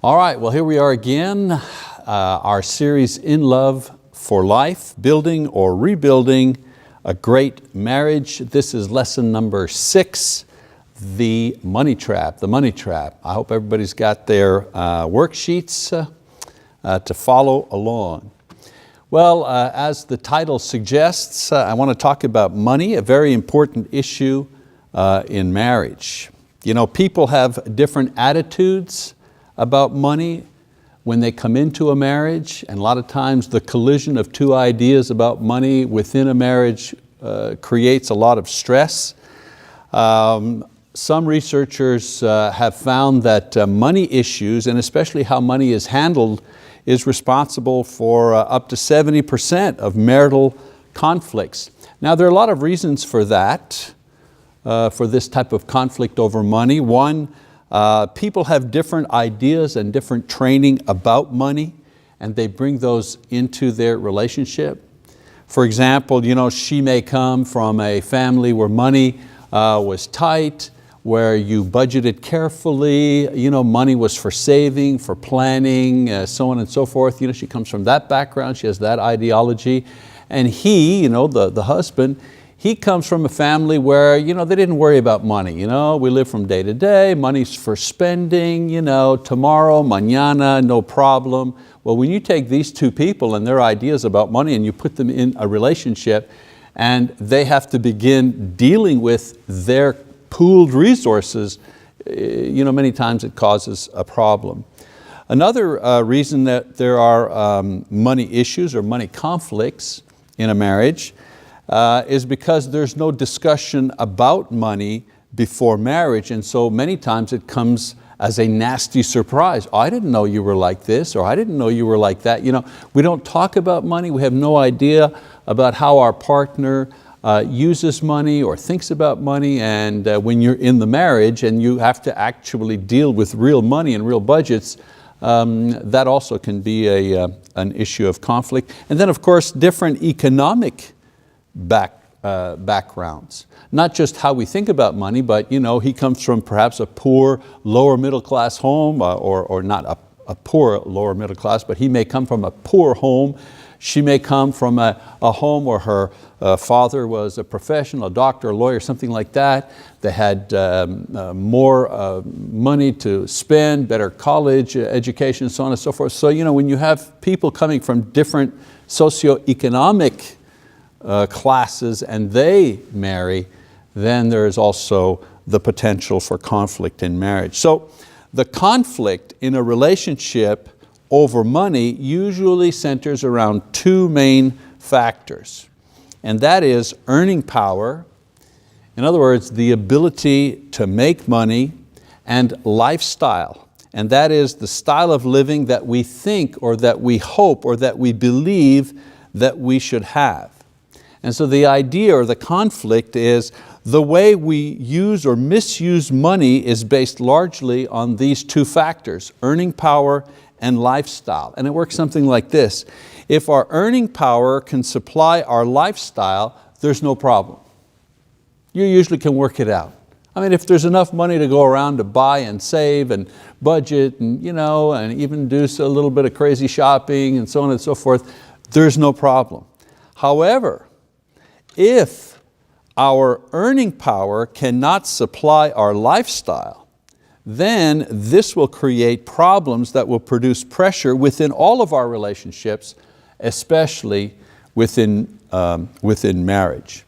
All right, well, here we are again, our series In Love for Life, Building or Rebuilding a Great Marriage. This is lesson number 6, the money trap, I hope everybody's got their worksheets to follow along. Well, as the title suggests, I want to talk about money, a very important issue in marriage. You know, people have different attitudes about money when they come into a marriage, and a lot of times the collision of two ideas about money within a marriage creates a lot of stress. Some researchers have found that money issues, and especially how money is handled, is responsible for up to 70% of marital conflicts. Now, there are a lot of reasons for that, for this type of conflict over money. One, people have different ideas and different training about money, and they bring those into their relationship. For example, you know, she may come from a family where money was tight, where you budgeted carefully, you know, money was for saving, for planning, so on and so forth. You know, she comes from that background, she has that ideology. And he, you know, the husband, he comes from a family where, you know, they didn't worry about money. You know, we live from day to day, money's for spending, you know, tomorrow, mañana, no problem. Well, when you take these two people and their ideas about money and you put them in a relationship and they have to begin dealing with their pooled resources, you know, many times it causes a problem. Another reason that there are money issues or money conflicts in a marriage is because there's no discussion about money before marriage, and so many times it comes as a nasty surprise. Oh, I didn't know you were like this, or I didn't know you were like that. You know, we don't talk about money, we have no idea about how our partner uses money or thinks about money, and when you're in the marriage and you have to actually deal with real money and real budgets, that also can be an issue of conflict. And then of course, different economic backgrounds. Not just how we think about money, but you know, he comes from perhaps a poor lower middle class home, or not a poor lower middle class, but he may come from a poor home. She may come from a home where her father was a professional, a doctor, a lawyer, something like that. They had more money to spend, better college education, so on and so forth. So you know, when you have people coming from different socioeconomic classes and they marry, then there is also the potential for conflict in marriage. So the conflict in a relationship over money usually centers around two main factors, and that is earning power, in other words, the ability to make money, and lifestyle, and that is the style of living that we think or that we hope or that we believe that we should have. And so the idea or the conflict is the way we use or misuse money is based largely on these two factors, earning power and lifestyle. And it works something like this. If our earning power can supply our lifestyle, there's no problem. You usually can work it out. I mean, if there's enough money to go around to buy and save and budget and, you know, and even do a little bit of crazy shopping and so on and so forth, there's no problem. However, if our earning power cannot supply our lifestyle, then this will create problems that will produce pressure within all of our relationships, especially within marriage.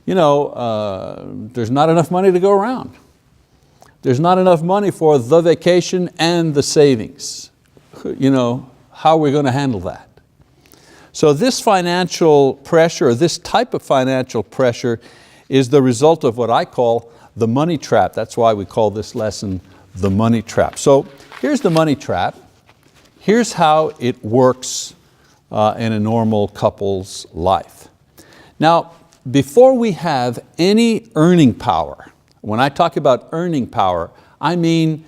You know, there's not enough money to go around. There's not enough money for the vacation and the savings. You know, how are we going to handle that? So this financial pressure, or this type of financial pressure, is the result of what I call the money trap. That's why we call this lesson the money trap. So here's the money trap. Here's how it works in a normal couple's life. Now, before we have any earning power, when I talk about earning power, I mean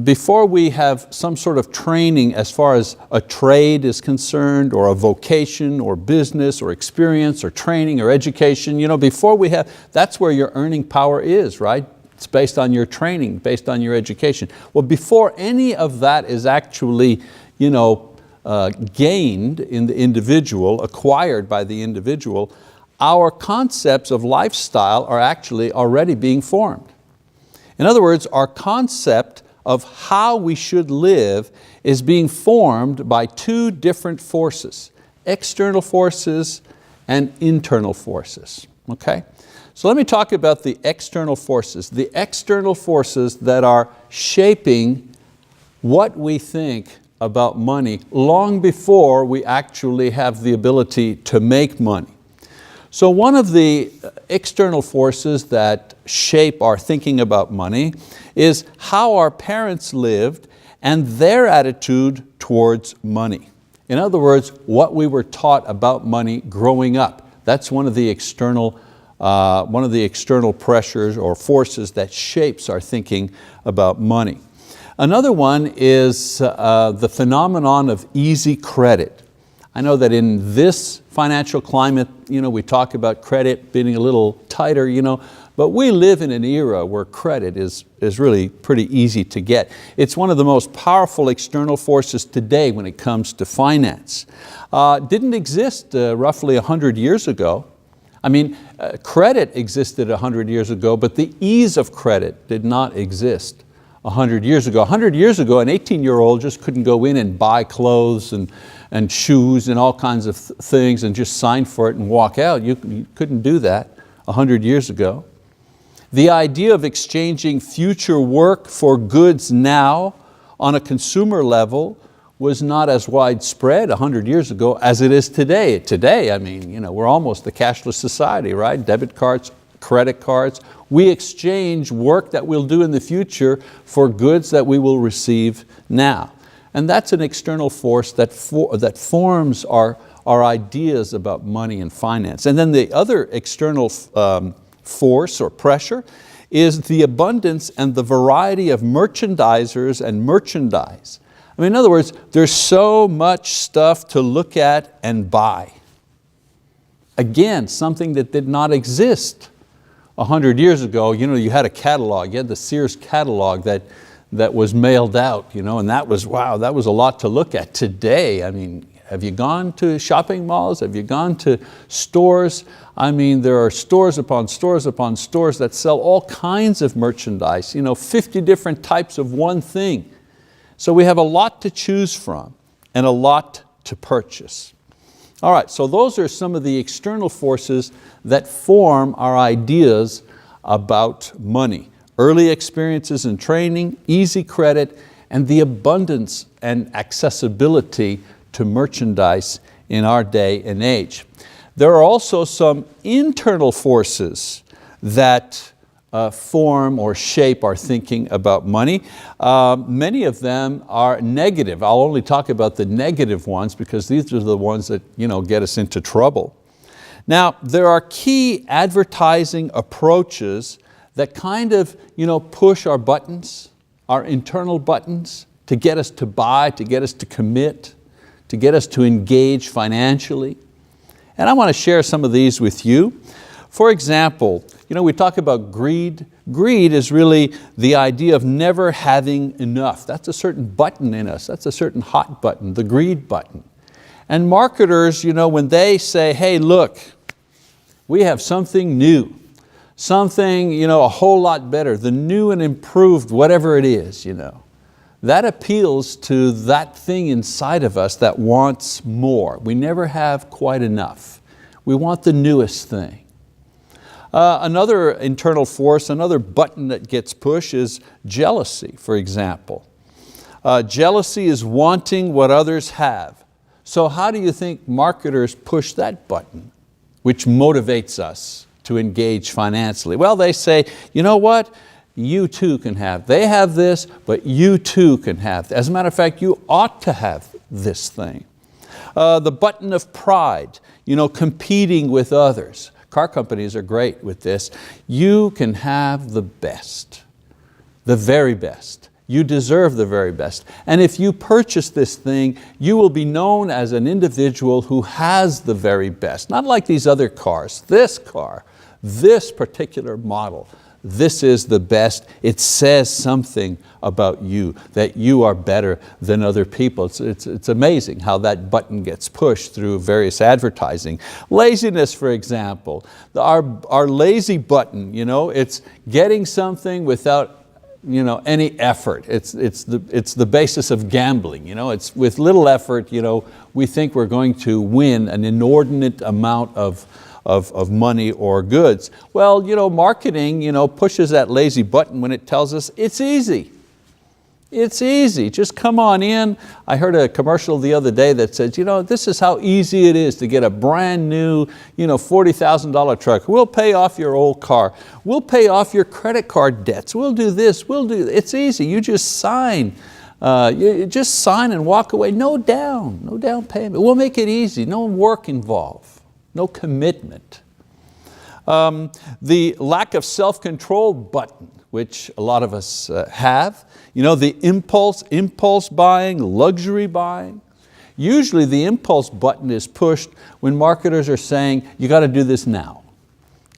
before we have some sort of training as far as a trade is concerned, or a vocation or business or experience or training or education, you know, before we have, that's where your earning power is, right? It's based on your training, based on your education. Well, before any of that is actually, gained in the individual, acquired by the individual, our concepts of lifestyle are actually already being formed. In other words, our concept of how we should live is being formed by two different forces, external forces and internal forces, okay? So let me talk about the external forces that are shaping what we think about money long before we actually have the ability to make money. So one of the external forces that shape our thinking about money is how our parents lived and their attitude towards money. In other words, what we were taught about money growing up. That's one of the external pressures or forces that shapes our thinking about money. Another one is the phenomenon of easy credit. I know that in this financial climate, we talk about credit being a little tighter, but we live in an era where credit is really pretty easy to get. It's one of the most powerful external forces today when it comes to finance. Didn't exist roughly 100 years ago. Credit existed 100 years ago, but the ease of credit did not exist 100 years ago. 100 years ago, an 18-year-old just couldn't go in and buy clothes and shoes and all kinds of things and just sign for it and walk out. You couldn't do that 100 years ago. The idea of exchanging future work for goods now on a consumer level was not as widespread 100 years ago as it is today. Today, we're almost a cashless society, right? Debit cards, credit cards. We exchange work that we'll do in the future for goods that we will receive now. And that's an external force that forms our ideas about money and finance. And then the other external force or pressure is the abundance and the variety of merchandisers and merchandise. In other words, there's so much stuff to look at and buy. Again, something that did not exist 100 years ago. You had a catalog, you had the Sears catalog that was mailed out, and that was, wow, that was a lot to look at. Today, have you gone to shopping malls? Have you gone to stores? There are stores upon stores upon stores that sell all kinds of merchandise, 50 different types of one thing. So we have a lot to choose from and a lot to purchase. All right, so those are some of the external forces that form our ideas about money. Early experiences and training, easy credit, and the abundance and accessibility to merchandise in our day and age. There are also some internal forces that form or shape our thinking about money. Many of them are negative. I'll only talk about the negative ones because these are the ones that get us into trouble. Now, there are key advertising approaches that kind of push our buttons, our internal buttons, to get us to buy, to get us to commit, to get us to engage financially. And I want to share some of these with you. For example, we talk about greed. Greed is really the idea of never having enough. That's a certain button in us. That's a certain hot button, the greed button. And marketers, when they say, hey, look, we have something new, something, a whole lot better, the new and improved, whatever it is, that appeals to that thing inside of us that wants more. We never have quite enough. We want the newest thing. Another internal force, another button that gets pushed is jealousy, for example. Jealousy is wanting what others have. So how do you think marketers push that button, which motivates us to engage financially? Well, they say, you know what? You too can have. They have this, but you too can have. As a matter of fact, you ought to have this thing. The button of pride, competing with others. Car companies are great with this. You can have the best, the very best. You deserve the very best. And if you purchase this thing, you will be known as an individual who has the very best. Not like these other cars. This car, this particular model, This is the best. It says something about you, that you are better than other people. It's amazing how that button gets pushed through various advertising. Laziness, for example, our lazy button, it's getting something without any effort. It's the basis of gambling. It's with little effort, we think we're going to win an inordinate amount of money or goods. Well, marketing, pushes that lazy button when it tells us it's easy. It's easy, just come on in. I heard a commercial the other day that says, this is how easy it is to get a brand new, $40,000 truck. We'll pay off your old car. We'll pay off your credit card debts. We'll do this, it's easy. You just sign. You just sign and walk away. No down payment. We'll make it easy, no work involved, no commitment. The lack of self-control button, which a lot of us have. The impulse buying, luxury buying. Usually the impulse button is pushed when marketers are saying, you got to do this now.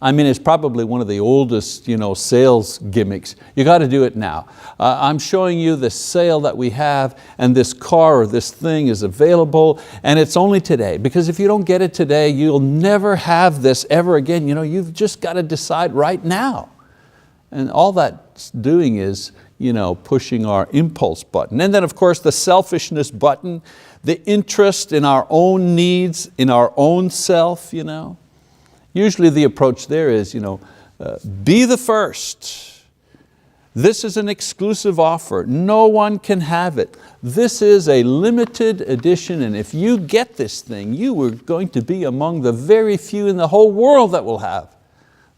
I mean, it's probably one of the oldest sales gimmicks. You got to do it now. I'm showing you the sale that we have, and this car or this thing is available, and it's only today. Because if you don't get it today, you'll never have this ever again. You've just got to decide right now. And all that's doing is pushing our impulse button. And then of course the selfishness button, the interest in our own needs, in our own self. Usually the approach there is, be the first. This is an exclusive offer. No one can have it. This is a limited edition, and if you get this thing, you are going to be among the very few in the whole world that will have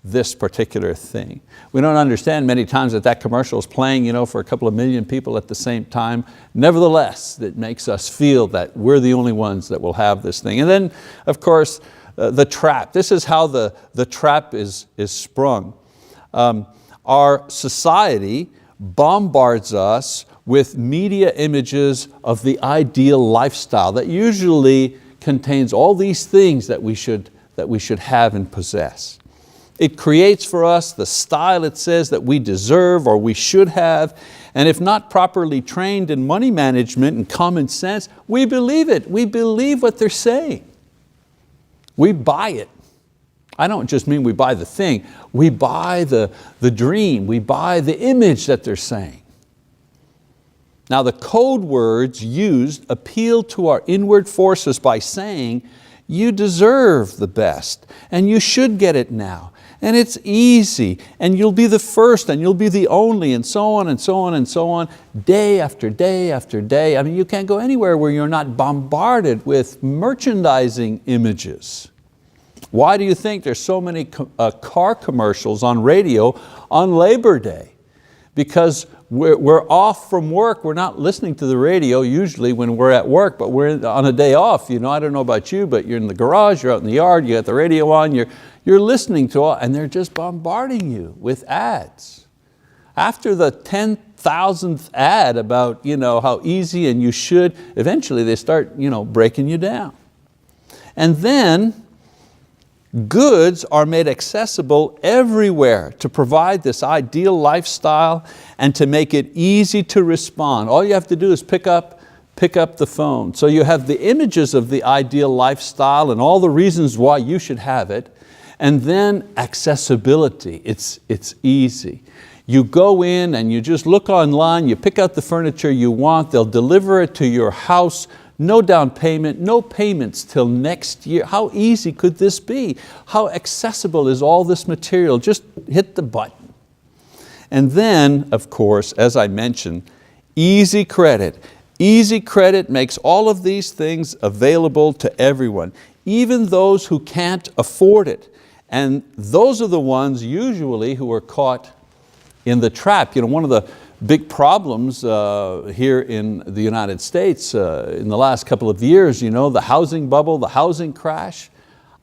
this particular thing. We don't understand many times that commercial is playing for a couple of million people at the same time. Nevertheless, it makes us feel that we're the only ones that will have this thing. And then, of course, the trap. This is how the trap is sprung. Our society bombards us with media images of the ideal lifestyle that usually contains all these things that we should have and possess. It creates for us the style it says that we deserve or we should have, and if not properly trained in money management and common sense, we believe it. We believe what they're saying. We buy it. I don't just mean we buy the thing, we buy the dream, we buy the image that they're saying. Now the code words used appeal to our inward forces by saying, you deserve the best and you should get it now. And it's easy, and you'll be the first, and you'll be the only, and so on, and so on, and so on, day after day after day. I mean, you can't go anywhere where you're not bombarded with merchandising images. Why do you think there's so many car commercials on radio on Labor Day? Because we're off from work, we're not listening to the radio usually when we're at work, but we're on a day off. I don't know about you, but you're in the garage, you're out in the yard, you got the radio on, you're listening to it, and they're just bombarding you with ads. After the 10,000th ad about how easy and you should, eventually they start breaking you down. And then goods are made accessible everywhere to provide this ideal lifestyle and to make it easy to respond. All you have to do is pick up the phone. So you have the images of the ideal lifestyle and all the reasons why you should have it. And then accessibility, it's easy. You go in and you just look online, you pick out the furniture you want, they'll deliver it to your house, no down payment, no payments till next year. How easy could this be? How accessible is all this material? Just hit the button. And then, of course, as I mentioned, easy credit. Easy credit makes all of these things available to everyone, even those who can't afford it. And those are the ones usually who are caught in the trap. One of the big problems here in the United States in the last couple of years, the housing bubble, the housing crash.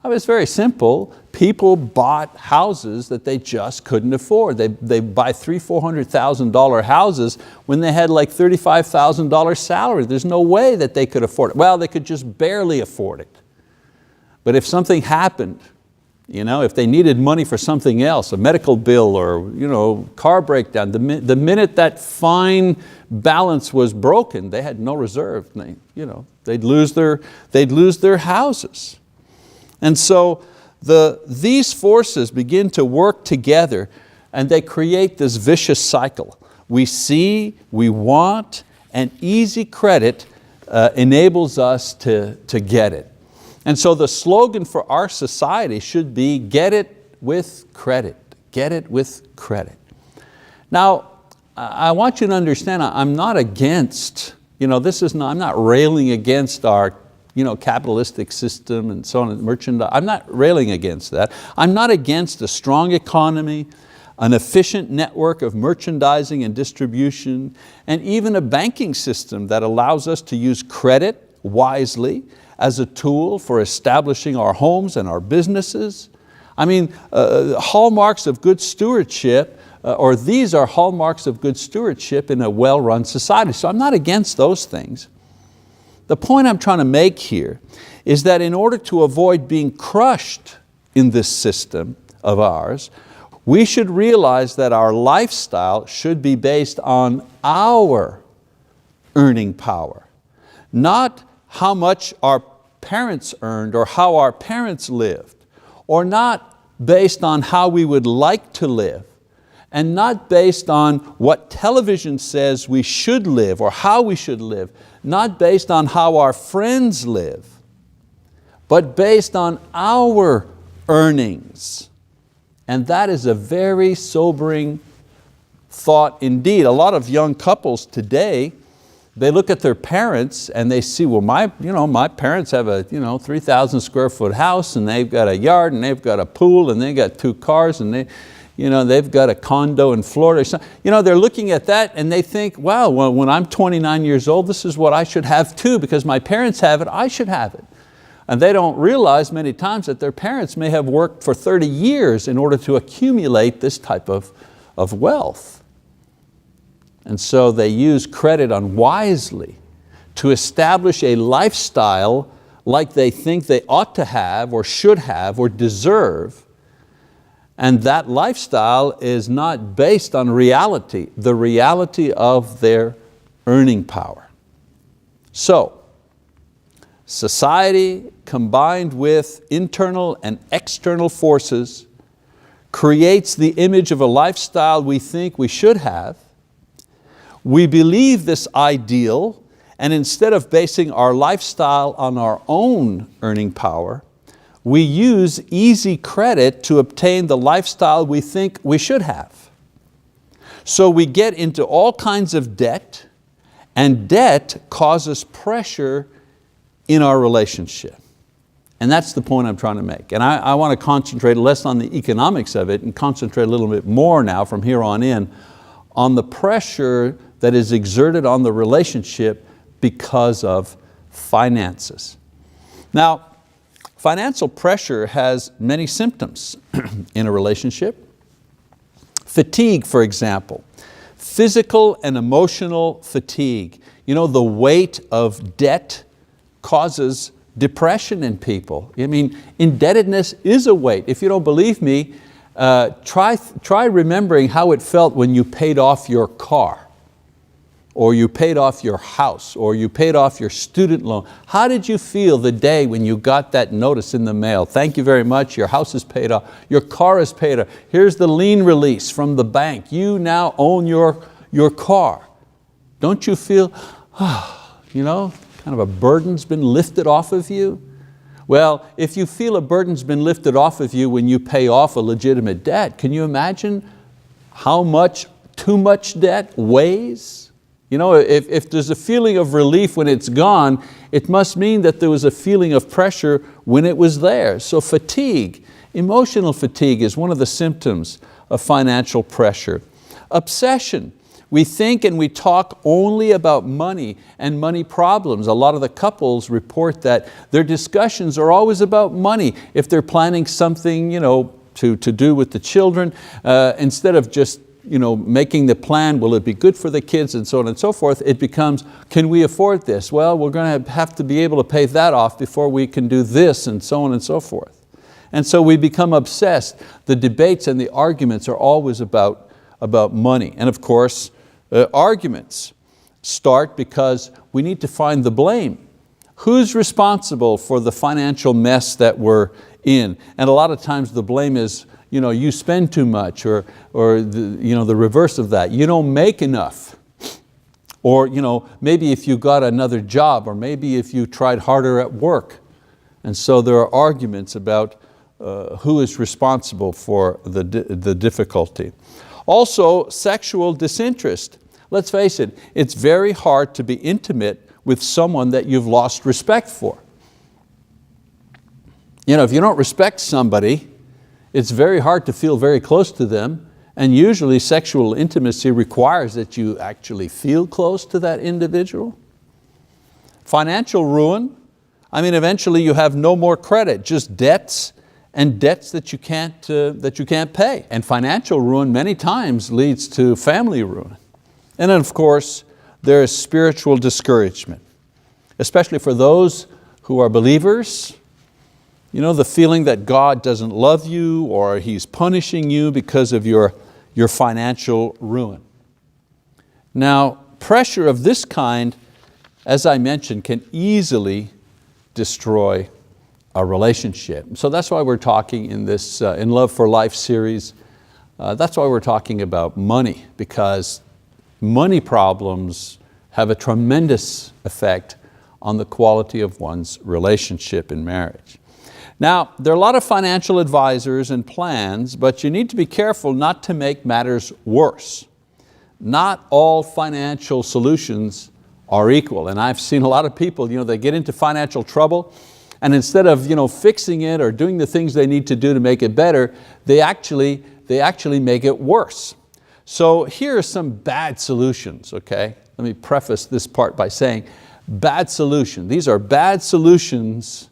It's very simple. People bought houses that they just couldn't afford. They buy $300,000–400,000 houses when they had like $35,000 salary. There's no way that they could afford it. Well, they could just barely afford it. But if something happened, If they needed money for something else, a medical bill or car breakdown, the minute that fine balance was broken, they had no reserve. They'd lose their houses. And so these forces begin to work together and they create this vicious cycle. We see, we want, and easy credit enables us to get it. And so the slogan for our society should be, get it with credit. Get it with credit. Now, I want you to understand, I'm not against, I'm not railing against our capitalistic system and so on, merchandise. I'm not railing against that. I'm not against a strong economy, an efficient network of merchandising and distribution, and even a banking system that allows us to use credit wisely as a tool for establishing our homes and our businesses. Hallmarks of good stewardship, or these are hallmarks of good stewardship in a well-run society. So I'm not against those things. The point I'm trying to make here is that in order to avoid being crushed in this system of ours, we should realize that our lifestyle should be based on our earning power, not how much our parents earned or how our parents lived, or not based on how we would like to live, and not based on what television says we should live or how we should live, not based on how our friends live, but based on our earnings. And that is a very sobering thought indeed. A lot of young couples today, they look at their parents and they see, well, my parents have a 3,000 square foot house and they've got a yard and they've got a pool and they've got 2 cars and they've got a condo in Florida. They're looking at that and they think, wow, well, when I'm 29 years old, this is what I should have too, because my parents have it, I should have it. And they don't realize many times that their parents may have worked for 30 years in order to accumulate this type of wealth. And so they use credit unwisely to establish a lifestyle like they think they ought to have or should have or deserve. And that lifestyle is not based on reality, the reality of their earning power. So, society combined with internal and external forces creates the image of a lifestyle we think we should have. We believe this ideal, and instead of basing our lifestyle on our own earning power, we use easy credit to obtain the lifestyle we think we should have. So we get into all kinds of debt, and debt causes pressure in our relationship. And that's the point I'm trying to make. And I want to concentrate less on the economics of it and concentrate a little bit more now from here on in on the pressure that is exerted on the relationship because of finances. Now, financial pressure has many symptoms in a relationship. Fatigue, for example, physical and emotional fatigue. The weight of debt causes depression in people. Indebtedness is a weight. If you don't believe me, try remembering how it felt when you paid off your car, or you paid off your house, or you paid off your student loan. How did you feel the day when you got that notice in the mail? Thank you very much, your house is paid off, your car is paid off, here's the lien release from the bank, you now own your car. Don't you feel, kind of a burden's been lifted off of you? Well, if you feel a burden's been lifted off of you when you pay off a legitimate debt, can you imagine how much too much debt weighs? If there's a feeling of relief when it's gone, it must mean that there was a feeling of pressure when it was there. So fatigue, emotional fatigue is one of the symptoms of financial pressure. Obsession. We think and we talk only about money and money problems. A lot of the couples report that their discussions are always about money. If they're planning something to do with the children, instead of just making the plan, will it be good for the kids and so on and so forth, it becomes, can we afford this? Well, we're going to have to be able to pay that off before we can do this and so on and so forth. And so we become obsessed. The debates and the arguments are always about money. And of course, arguments start because we need to find the blame. Who's responsible for the financial mess that we're in? And a lot of times the blame is, you spend too much, or the reverse of that. You don't make enough. Or maybe if you got another job, or maybe if you tried harder at work. And so there are arguments about who is responsible for the difficulty. Also, sexual disinterest. Let's face it, it's very hard to be intimate with someone that you've lost respect for. If you don't respect somebody, it's very hard to feel very close to them, and usually sexual intimacy requires that you actually feel close to that individual. Financial ruin. Eventually you have no more credit, just debts, and debts that you can't pay. And financial ruin many times leads to family ruin. And then of course, there is spiritual discouragement, especially for those who are believers. The feeling that God doesn't love you, or He's punishing you because of your financial ruin. Now, pressure of this kind, as I mentioned, can easily destroy a relationship. So that's why we're talking in this In Love for Life series. That's why we're talking about money, because money problems have a tremendous effect on the quality of one's relationship in marriage. Now, there are a lot of financial advisors and plans, but you need to be careful not to make matters worse. Not all financial solutions are equal. And I've seen a lot of people, they get into financial trouble, and instead of fixing it or doing the things they need to do to make it better, they actually make it worse. So here are some bad solutions, okay? Let me preface this part by saying, bad solution. These are bad solutions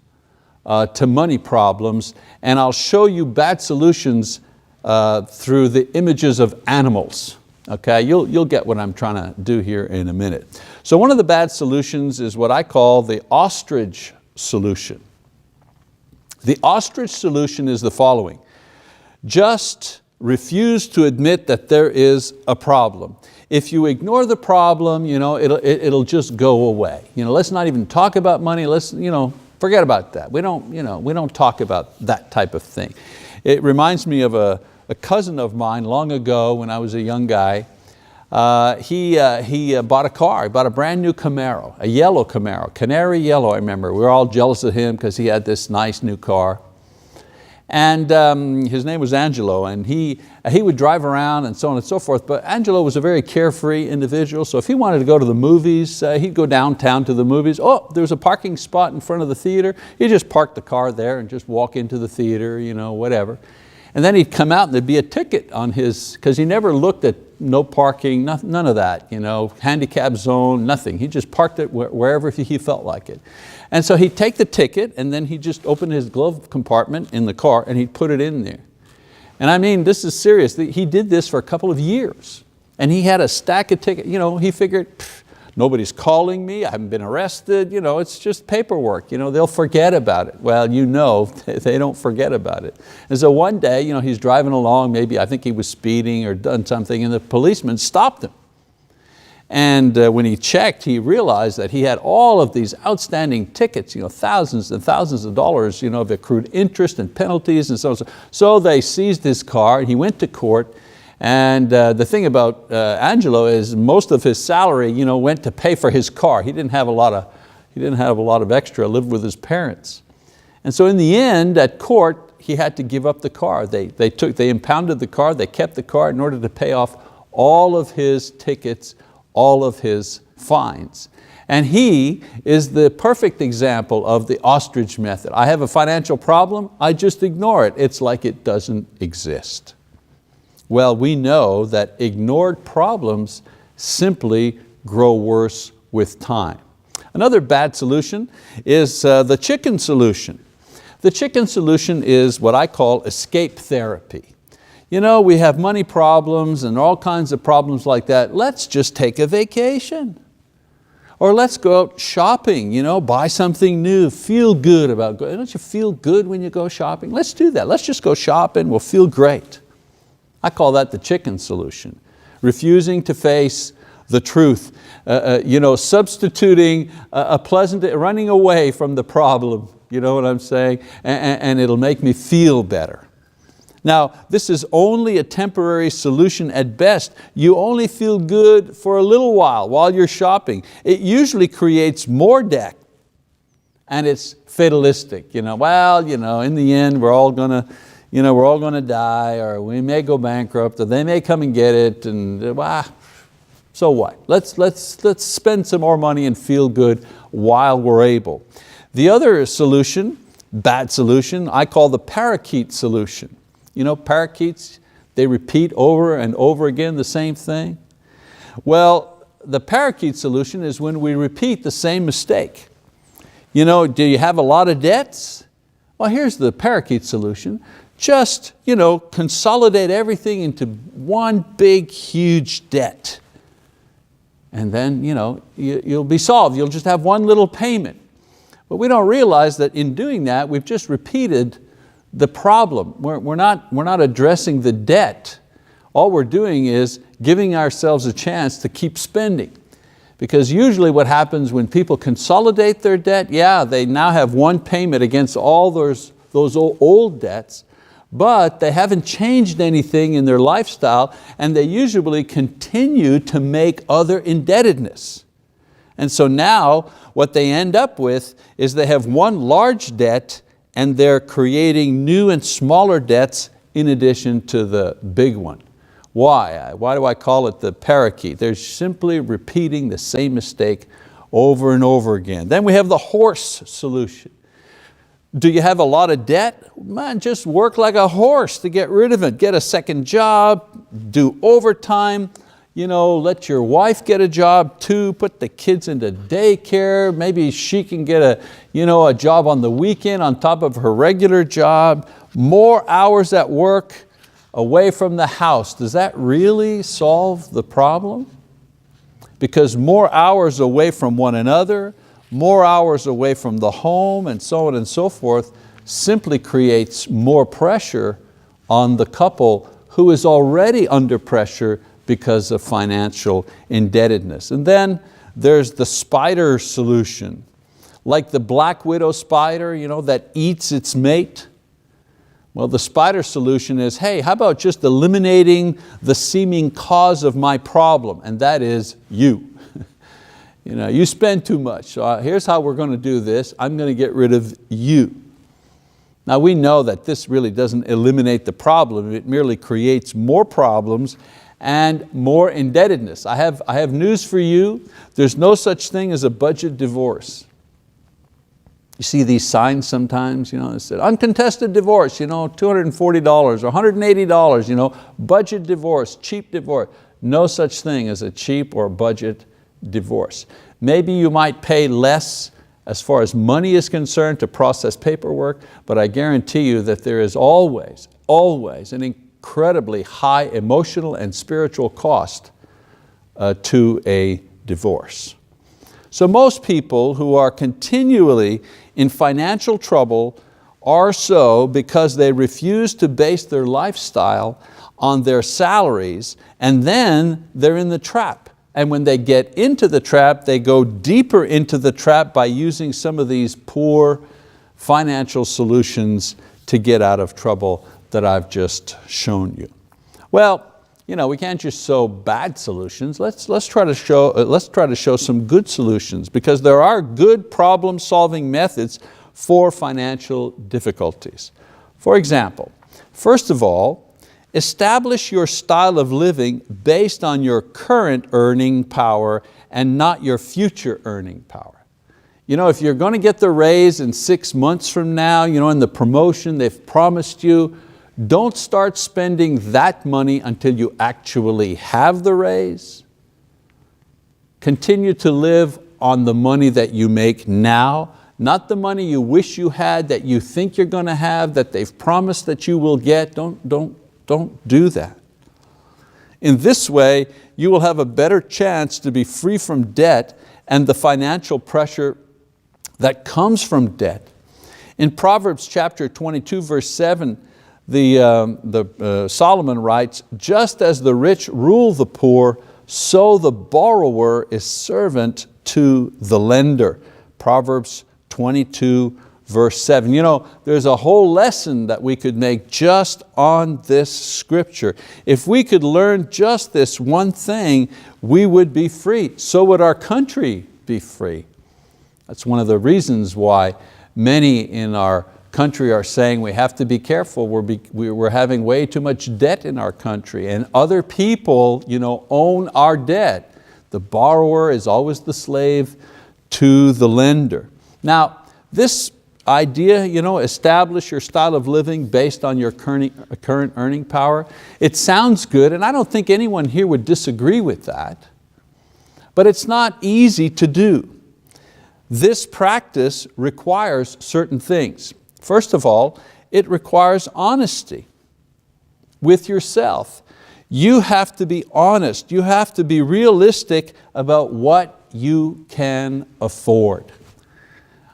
to money problems, and I'll show you bad solutions through the images of animals. Okay, you'll get what I'm trying to do here in a minute. So one of the bad solutions is what I call the ostrich solution. The ostrich solution is the following: just refuse to admit that there is a problem. If you ignore the problem, it'll just go away. Let's not even talk about money. Let's forget about that. We don't talk about that type of thing. It reminds me of a cousin of mine long ago when I was a young guy. He bought a car. He bought a brand new Camaro, a yellow Camaro, canary yellow, I remember. We were all jealous of him because he had this nice new car. And his name was Angelo, and he would drive around and so on and so forth, but Angelo was a very carefree individual, so if he wanted to go to the movies, he'd go downtown to the movies. Oh, there was a parking spot in front of the theater. He'd just park the car there and just walk into the theater, whatever. And then he'd come out and there'd be a ticket on his, because he never looked at no parking, none of that, handicap zone, nothing. He just parked it wherever he felt like it. And so he'd take the ticket and then he'd just open his glove compartment in the car and he'd put it in there. And this is serious. He did this for a couple of years. And he had a stack of tickets. He figured, nobody's calling me, I haven't been arrested, it's just paperwork, they'll forget about it. Well, they don't forget about it. And so one day, he's driving along, maybe I think he was speeding or done something, and the policeman stopped him. And when he checked, he realized that he had all of these outstanding tickets, thousands and thousands of dollars, of accrued interest and penalties and so on. So they seized his car and he went to court. And the thing about Angelo is most of his salary, went to pay for his car. He didn't have a lot of extra, lived with his parents. And so in the end, at court, he had to give up the car. They impounded the car, they kept the car in order to pay off all of his tickets, all of his fines. And he is the perfect example of the ostrich method. I have a financial problem, I just ignore it. It's like it doesn't exist. Well, we know that ignored problems simply grow worse with time. Another bad solution is the chicken solution. The chicken solution is what I call escape therapy. We have money problems and all kinds of problems like that. Let's just take a vacation. Or let's go out shopping, buy something new, feel good about going. Don't you feel good when you go shopping? Let's do that. Let's just go shopping, we'll feel great. I call that the chicken solution. Refusing to face the truth, substituting a pleasant, running away from the problem, you know what I'm saying? And it'll make me feel better. Now, this is only a temporary solution at best. You only feel good for a little while you're shopping. It usually creates more debt, and it's fatalistic. In the end, we're all going to die, or we may go bankrupt, or they may come and get it, and so what? Let's spend some more money and feel good while we're able. The other solution, bad solution, I call the parakeet solution. Parakeets, they repeat over and over again the same thing. Well, the parakeet solution is when we repeat the same mistake. Do you have a lot of debts? Well, here's the parakeet solution. Just, consolidate everything into one big, huge debt. And then, you'll be solved. You'll just have one little payment. But we don't realize that in doing that, we've just repeated the problem. We're not addressing the debt. All we're doing is giving ourselves a chance to keep spending. Because usually what happens when people consolidate their debt, they now have one payment against all those old debts, but they haven't changed anything in their lifestyle, and they usually continue to make other indebtedness. And so now what they end up with is they have one large debt, and they're creating new and smaller debts in addition to the big one. Why? Why do I call it the parakeet? They're simply repeating the same mistake over and over again. Then we have the horse solution. Do you have a lot of debt? Man, just work like a horse to get rid of it. Get a second job, do overtime, let your wife get a job too, put the kids into daycare, maybe she can get a job on the weekend on top of her regular job, more hours at work, away from the house. Does that really solve the problem? Because more hours away from one another, more hours away from the home, and so on and so forth, simply creates more pressure on the couple who is already under pressure because of financial indebtedness. And then there's the spider solution. Like the black widow spider, that eats its mate. Well, the spider solution is, hey, how about just eliminating the seeming cause of my problem, and that is you. You spend too much, so here's how we're going to do this. I'm going to get rid of you. Now we know that this really doesn't eliminate the problem, it merely creates more problems and more indebtedness. I have news for you. There's no such thing as a budget divorce. You see these signs sometimes, it said, uncontested divorce, $240 or $180, budget divorce, cheap divorce. No such thing as a cheap or budget divorce. Maybe you might pay less as far as money is concerned to process paperwork, but I guarantee you that there is always an incredibly high emotional and spiritual cost to a divorce. So most people who are continually in financial trouble are so because they refuse to base their lifestyle on their salaries, and then they're in the trap. And when they get into the trap, they go deeper into the trap by using some of these poor financial solutions to get out of trouble that I've just shown you. Well, we can't just show bad solutions. Let's try to show some good solutions, because there are good problem-solving methods for financial difficulties. For example, first of all, establish your style of living based on your current earning power and not your future earning power. If you're going to get the raise in 6 months from now, in the promotion they've promised you, don't start spending that money until you actually have the raise. Continue to live on the money that you make now, not the money you wish you had, that you think you're going to have, that they've promised that you will get. Don't do that. In this way, you will have a better chance to be free from debt and the financial pressure that comes from debt. In Proverbs chapter 22, verse 7, Solomon writes, "Just as the rich rule the poor, so the borrower is servant to the lender." Proverbs 22, verse 7. You know, there's a whole lesson that we could make just on this scripture. If we could learn just this one thing, we would be free. So would our country be free. That's one of the reasons why many in our country are saying we have to be careful. We're having way too much debt in our country, and other people, you know, own our debt. The borrower is always the slave to the lender. Now, this idea, you know, establish your style of living based on your current earning power, it sounds good, and I don't think anyone here would disagree with that, but it's not easy to do. This practice requires certain things. First of all, it requires honesty with yourself. You have to be honest. You have to be realistic about what you can afford.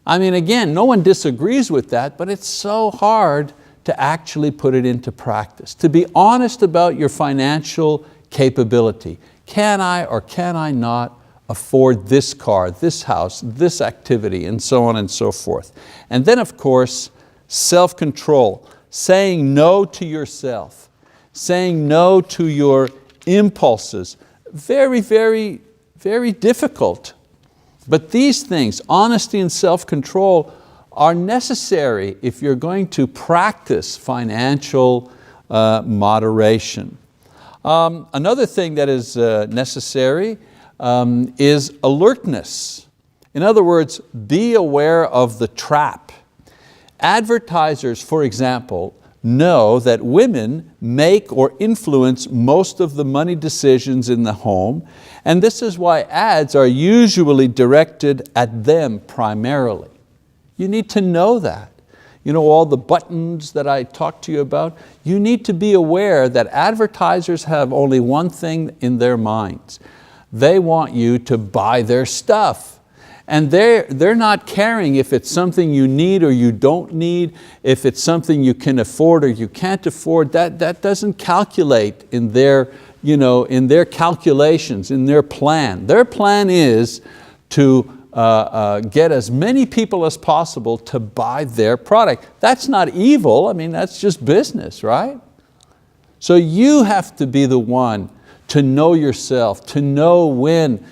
I mean, again, no one disagrees with that, but it's so hard to actually put it into practice. To be honest about your financial capability. Can I or can I not afford this car, this house, this activity, and so on and so forth. And then, of course, self-control, saying no to yourself, saying no to your impulses. Very, very, very difficult. But these things, honesty and self-control, are necessary if you're going to practice financial moderation. Another thing that is necessary is alertness. In other words, be aware of the trap. Advertisers, for example, know that women make or influence most of the money decisions in the home, and this is why ads are usually directed at them primarily. You need to know that. You know, all the buttons that I talked to you about, you need to be aware that advertisers have only one thing in their minds. They want you to buy their stuff. And they're not caring if it's something you need or you don't need, if it's something you can afford or you can't afford. That doesn't calculate in their, in their calculations, in their plan. Their plan is to get as many people as possible to buy their product. That's not evil, I mean, that's just business, right? So you have to be the one to know yourself, to know when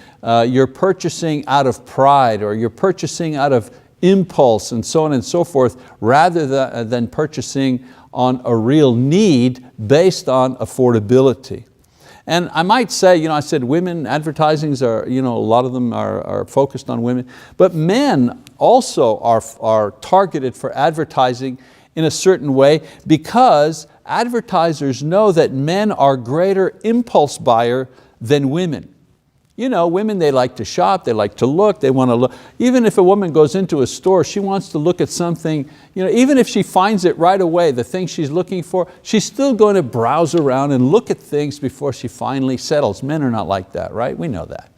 you're purchasing out of pride or you're purchasing out of impulse and so on and so forth, rather than purchasing on a real need based on affordability. And I might say, I said women, advertisings are, a lot of them are focused on women, but men also are targeted for advertising in a certain way because advertisers know that men are greater impulse buyer than women. Women, they like to shop, they like to look, they want to look. Even if a woman goes into a store, she wants to look at something, even if she finds it right away, the thing she's looking for, she's still going to browse around and look at things before she finally settles. Men are not like that, right? We know that.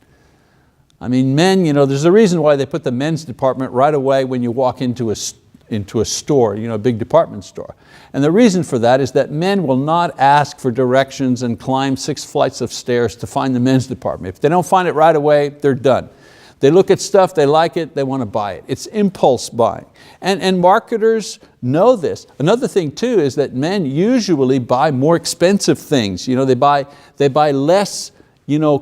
I mean, men, there's a reason why they put the men's department right away when you walk into a store, a big department store. And the reason for that is that men will not ask for directions and climb 6 flights of stairs to find the men's department. If they don't find it right away, they're done. They look at stuff, they like it, they want to buy it. It's impulse buying. And marketers know this. Another thing too is that men usually buy more expensive things. They buy less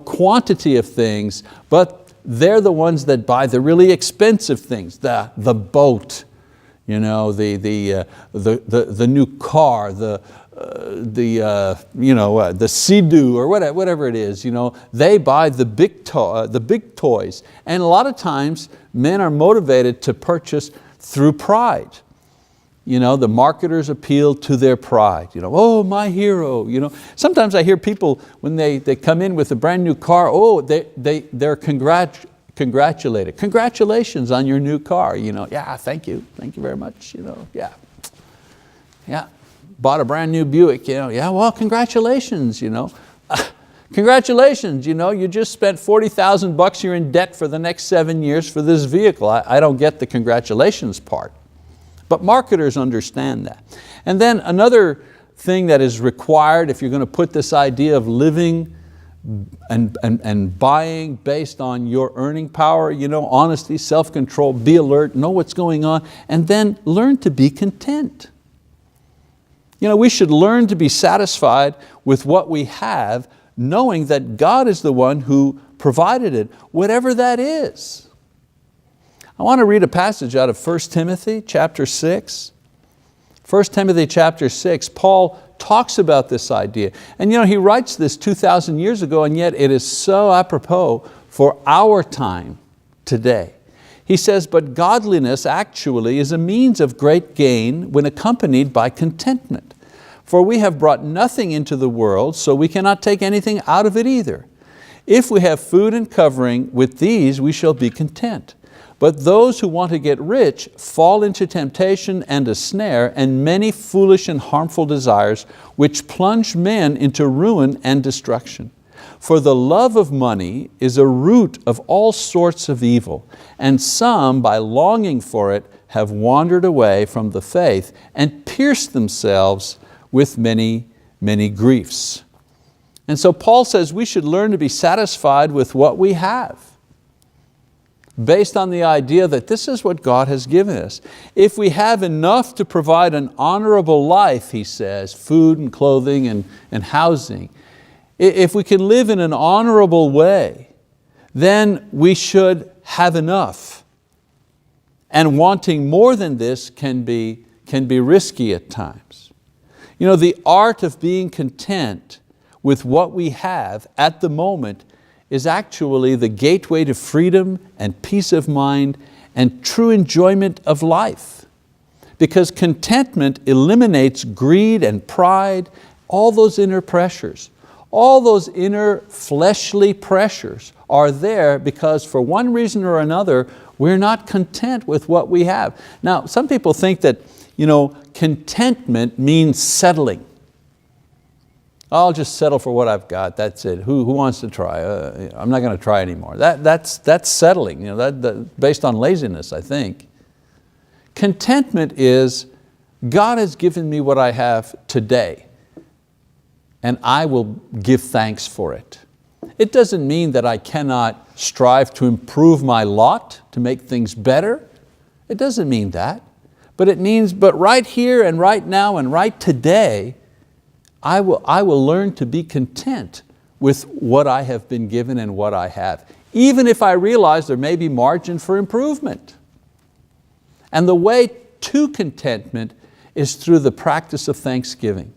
quantity of things, but they're the ones that buy the really expensive things, the boat, the new car, the Sea-Doo or whatever it is. They buy the big toys, and a lot of times men are motivated to purchase through pride. The marketers appeal to their pride. Oh, my hero. Sometimes I hear people when they come in with a brand new car, they're congratulated. Congratulations on your new car. Yeah, thank you very much. Yeah, bought a brand new Buick. Yeah, well, congratulations. Congratulations, you just spent 40,000 bucks, you're in debt for the next 7 years for this vehicle. I don't get the congratulations part. But marketers understand that. And then another thing that is required if you're going to put this idea of living and buying based on your earning power, honesty, self-control, be alert, know what's going on, and then learn to be content. We should learn to be satisfied with what we have, knowing that God is the one who provided it, whatever that is. I want to read a passage out of 1 Timothy chapter 6. 1 Timothy chapter 6, Paul talks about this idea. And he writes this 2,000 years ago, and yet it is so apropos for our time today. He says, but godliness actually is a means of great gain when accompanied by contentment. For we have brought nothing into the world, so we cannot take anything out of it either. If we have food and covering, with these we shall be content. But those who want to get rich fall into temptation and a snare and many foolish and harmful desires, which plunge men into ruin and destruction. For the love of money is a root of all sorts of evil, and some, by longing for it, have wandered away from the faith and pierced themselves with many, many griefs. And so Paul says we should learn to be satisfied with what we have, based on the idea that this is what God has given us. If we have enough to provide an honorable life, he says, food and clothing and housing, if we can live in an honorable way, then we should have enough. And wanting more than this can be risky at times. The art of being content with what we have at the moment is actually the gateway to freedom and peace of mind and true enjoyment of life. Because contentment eliminates greed and pride, all those inner pressures. All those inner fleshly pressures are there because for one reason or another, we're not content with what we have. Now, some people think that contentment means settling. I'll just settle for what I've got, that's it. Who wants to try? I'm not going to try anymore. That's settling, based on laziness, I think. Contentment is, God has given me what I have today, and I will give thanks for it. It doesn't mean that I cannot strive to improve my lot, to make things better. It doesn't mean that. But it means, but right here and right now and right today, I will learn to be content with what I have been given and what I have, even if I realize there may be margin for improvement. And the way to contentment is through the practice of thanksgiving.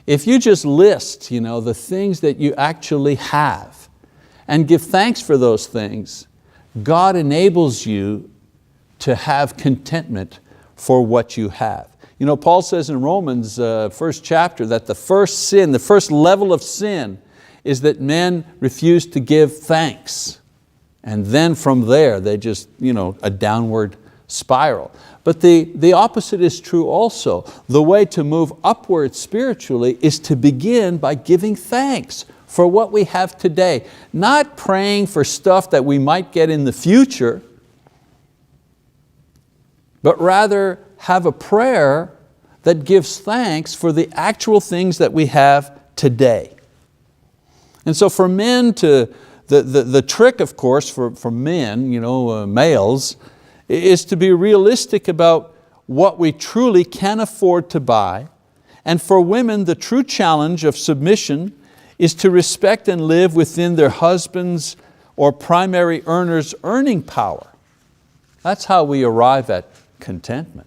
If you just list the things that you actually have and give thanks for those things, God enables you to have contentment for what you have. Paul says in Romans first chapter that the first sin, the first level of sin is that men refuse to give thanks. And then from there they just, a downward spiral. But the opposite is true also. The way to move upward spiritually is to begin by giving thanks for what we have today. Not praying for stuff that we might get in the future, but rather have a prayer that gives thanks for the actual things that we have today. And so for men the trick, of course, for men, males, is to be realistic about what we truly can afford to buy. And for women, the true challenge of submission is to respect and live within their husband's or primary earner's earning power. That's how we arrive at contentment.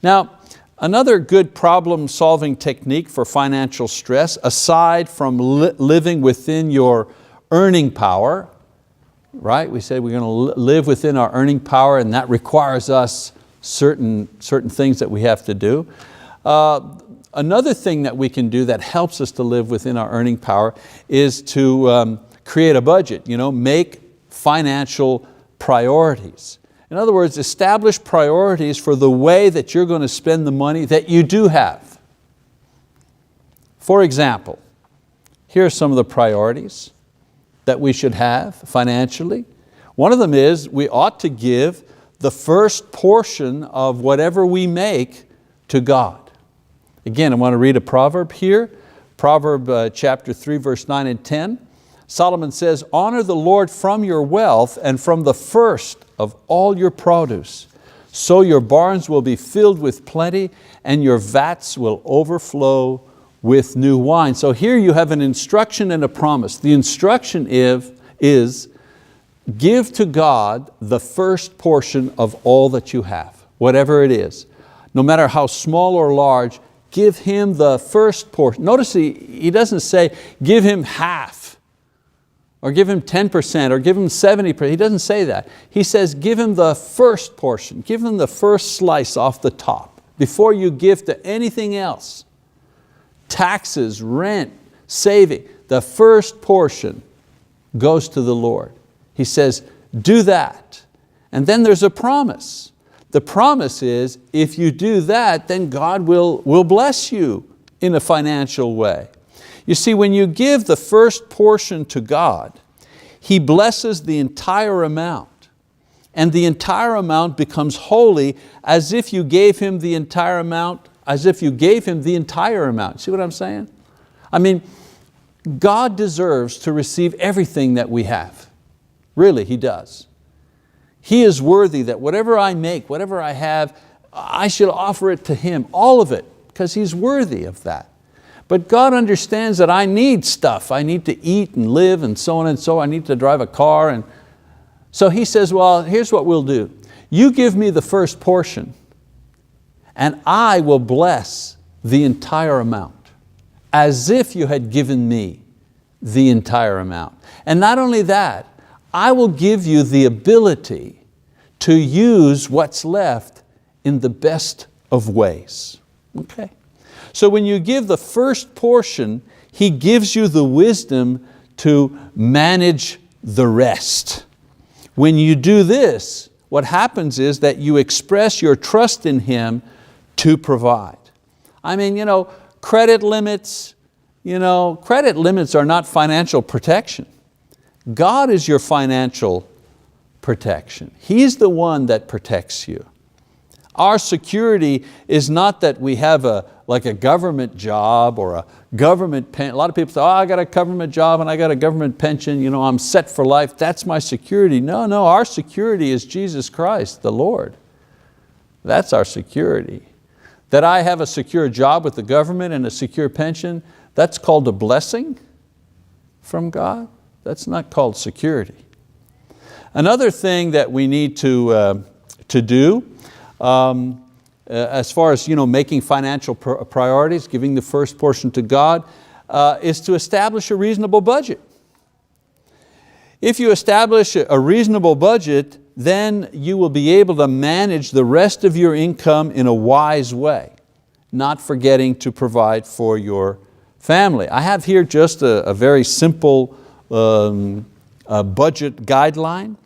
Now, another good problem-solving technique for financial stress, aside from living within your earning power, right? We said we're going to live within our earning power, and that requires us certain things that we have to do. Another thing that we can do that helps us to live within our earning power is to create a budget, make financial priorities. In other words, establish priorities for the way that you're going to spend the money that you do have. For example, here are some of the priorities that we should have financially. One of them is we ought to give the first portion of whatever we make to God. Again, I want to read a proverb here. Proverb chapter 3, verse 9 and 10. Solomon says, honor the Lord from your wealth and from the first of all your produce. So your barns will be filled with plenty and your vats will overflow with new wine. So here you have an instruction and a promise. The instruction is give to God the first portion of all that you have, whatever it is. No matter how small or large, give Him the first portion. Notice he doesn't say give Him half, or give Him 10%, or give Him 70%. He doesn't say that. He says give Him the first portion. Give Him the first slice off the top before you give to anything else. Taxes, rent, saving, the first portion goes to the Lord. He says, do that. And then there's a promise. The promise is, if you do that, then God will bless you in a financial way. You see, when you give the first portion to God, He blesses the entire amount. And the entire amount becomes holy as if you gave Him the entire amount, as if you gave Him the entire amount. See what I'm saying? I mean, God deserves to receive everything that we have. Really, He does. He is worthy that whatever I make, whatever I have, I should offer it to Him, all of it, because He's worthy of that. But God understands that I need stuff. I need to eat and live and so on and so on. I need to drive a car. And so He says, well, here's what we'll do. You give me the first portion and I will bless the entire amount as if you had given me the entire amount. And not only that, I will give you the ability to use what's left in the best of ways. Okay? So when you give the first portion, He gives you the wisdom to manage the rest. When you do this, what happens is that you express your trust in Him to provide. I mean, credit limits are not financial protection. God is your financial protection. He's the one that protects you. Our security is not that we have like a government job or a government pension. A lot of people say, I got a government job and I got a government pension, I'm set for life, that's my security. No, our security is Jesus Christ, the Lord. That's our security. That I have a secure job with the government and a secure pension, that's called a blessing from God. That's not called security. Another thing that we need to do, as far as making financial priorities, giving the first portion to God, is to establish a reasonable budget. If you establish a reasonable budget, then you will be able to manage the rest of your income in a wise way, not forgetting to provide for your family. I have here just a very simple budget guideline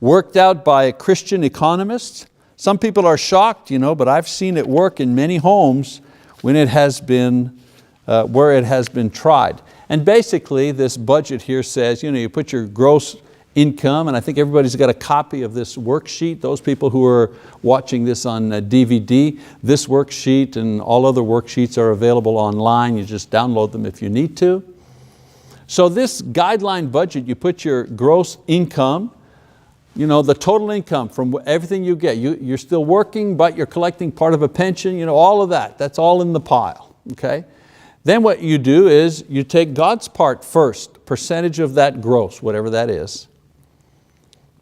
worked out by Christian economists. Some people are shocked, but I've seen it work in many homes when it has been, where it has been tried. And basically this budget here says, you put your gross income, and I think everybody's got a copy of this worksheet. Those people who are watching this on DVD, this worksheet and all other worksheets are available online. You just download them if you need to. So this guideline budget, you put your gross income, the total income from everything you get. You're still working, but you're collecting part of a pension, all of that. That's all in the pile, okay? Then what you do is you take God's part first, percentage of that gross, whatever that is.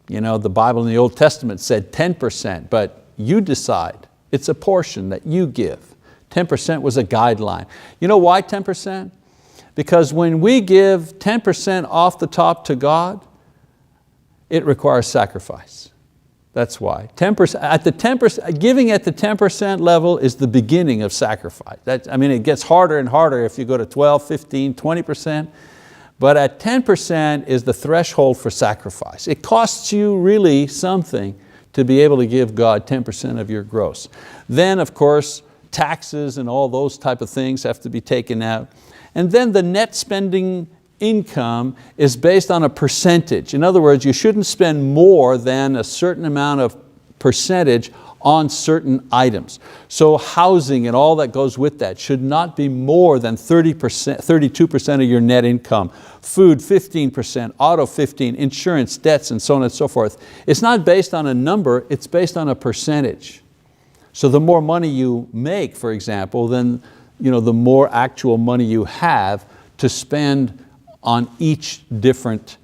The Bible in the Old Testament said 10%, but you decide. It's a portion that you give. 10% was a guideline. You know why 10%? Because when we give 10% off the top to God, it requires sacrifice. That's why. 10%, giving at the 10% level is the beginning of sacrifice. It gets harder and harder if you go to 12, 15, 20%. But at 10% is the threshold for sacrifice. It costs you really something to be able to give God 10% of your gross. Then of course, taxes and all those type of things have to be taken out. And then the net spending income is based on a percentage. In other words, you shouldn't spend more than a certain amount of percentage on certain items. So housing and all that goes with that should not be more than 32% of your net income. Food 15%, auto 15%, insurance, debts, and so on and so forth. It's not based on a number, it's based on a percentage. So the more money you make, for example, then the more actual money you have to spend on each different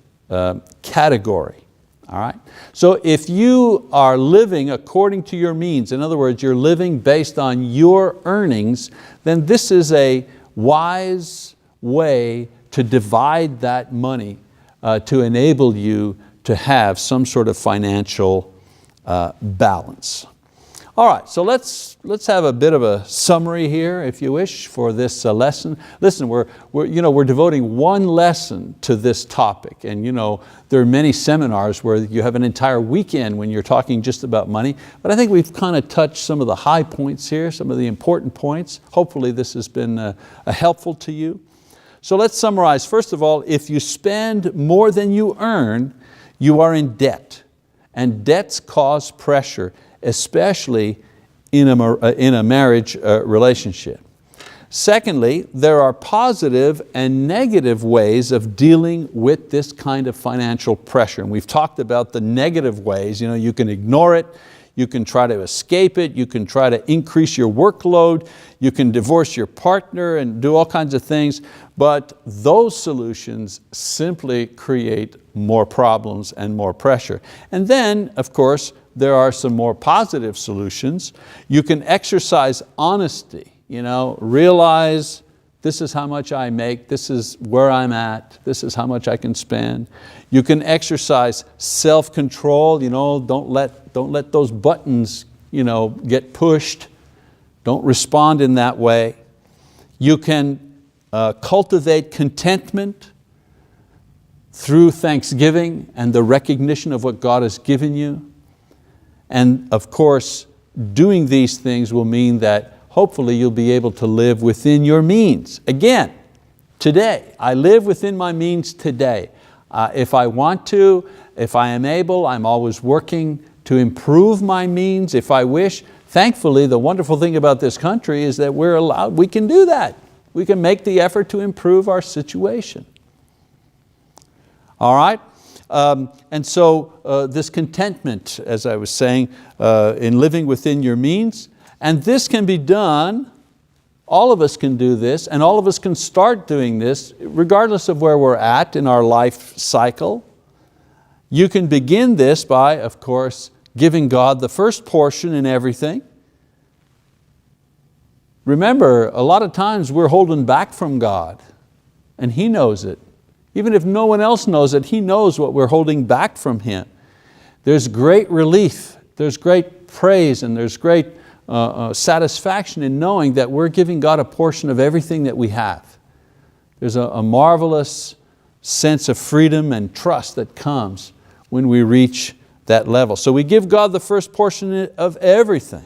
category. All right? So if you are living according to your means, in other words, you're living based on your earnings, then this is a wise way to divide that money to enable you to have some sort of financial balance. All right, so let's have a bit of a summary here, if you wish, for this lesson. Listen, we're devoting one lesson to this topic, and there are many seminars where you have an entire weekend when you're talking just about money, but I think we've kind of touched some of the high points here, some of the important points. Hopefully this has been helpful to you. So let's summarize. First of all, if you spend more than you earn, you are in debt, and debts cause pressure, especially in a marriage relationship. Secondly, there are positive and negative ways of dealing with this kind of financial pressure. And we've talked about the negative ways. You can ignore it, you can try to escape it, you can try to increase your workload, you can divorce your partner and do all kinds of things, but those solutions simply create more problems and more pressure. And then, of course, there are some more positive solutions. You can exercise honesty, realize this is how much I make, this is where I'm at, this is how much I can spend. You can exercise self-control, don't let those buttons get pushed. Don't respond in that way. You can cultivate contentment through thanksgiving and the recognition of what God has given you. And of course, doing these things will mean that hopefully you'll be able to live within your means. Again, today, I live within my means today. If I want to, if I am able, I'm always working to improve my means if I wish. Thankfully, the wonderful thing about this country is that we can do that. We can make the effort to improve our situation. All right? And so this contentment, as I was saying, in living within your means, and this can be done, all of us can do this, and all of us can start doing this regardless of where we're at in our life cycle. You can begin this by, of course, giving God the first portion in everything. Remember, a lot of times we're holding back from God, and He knows it. Even if no one else knows it, He knows what we're holding back from Him. There's great relief, there's great praise, and there's great satisfaction in knowing that we're giving God a portion of everything that we have. There's a marvelous sense of freedom and trust that comes when we reach that level. So we give God the first portion of everything,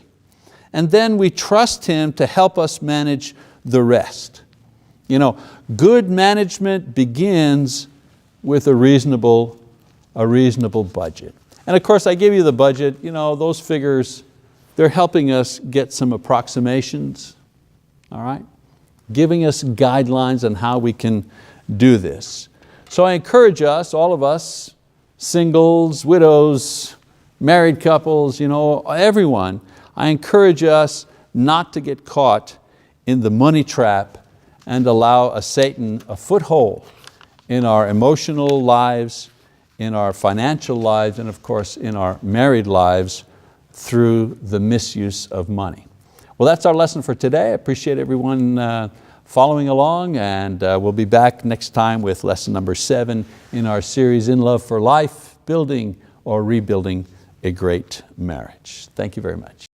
and then we trust Him to help us manage the rest. Good management begins with a reasonable budget. And of course, I give you the budget, those figures, they're helping us get some approximations, all right? Giving us guidelines on how we can do this. So I encourage us, all of us, singles, widows, married couples, everyone, I encourage us not to get caught in the money trap and allow Satan a foothold in our emotional lives, in our financial lives, and of course in our married lives through the misuse of money. Well, that's our lesson for today. I appreciate everyone following along, and we'll be back next time with lesson number 7 in our series, In Love for Life, Building or Rebuilding a Great Marriage. Thank you very much.